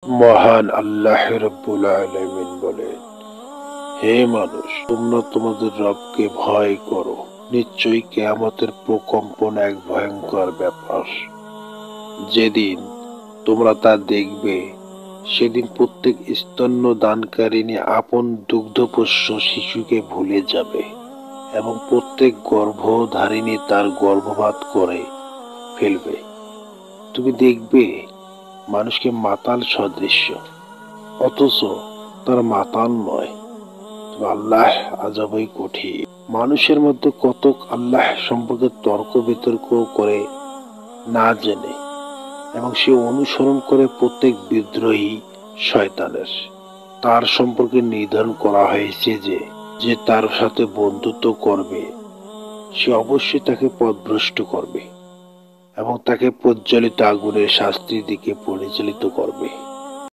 মহান আল্লাহ রাব্বুল আলামিন বলেন, হে মানুষ, তোমরা তোমাদের রবকে ভয় করো। নিশ্চয়ই কিয়ামতের প্রকম্পন এক ভয়ঙ্কর ব্যাপার। যেদিন তোমরা তা দেখবে, সেদিন প্রত্যেক স্তন্য দানকারিণী আপন দুগ্ধপোষ্য শিশুকে ভুলে যাবে এবং প্রত্যেক গর্ভধারিণী তার গর্ভপাত করে ফেলবে। তুমি দেখবে মানুষকে মাতাল সদৃশ্য, অথচ তার মাতাল নয়। তবে আল্লাহ আযাবই কঠিন। মানুষের মধ্যে কতক আল্লাহ সম্পর্কে তর্ক বিতর্ক করে না জেনে, এবং সে অনুসরণ করে প্রত্যেক বিদ্রোহী শয়তানের। তার সম্পর্কে নির্ধারণ করা হয়েছে যে যে তার সাথে বন্ধুত্ব করবে, সে অবশ্যই তাকে পথভ্রষ্ট করবে এবং তাকে প্রজ্বলিত আগুনের শাস্তির দিকে পরিচালিত করবে।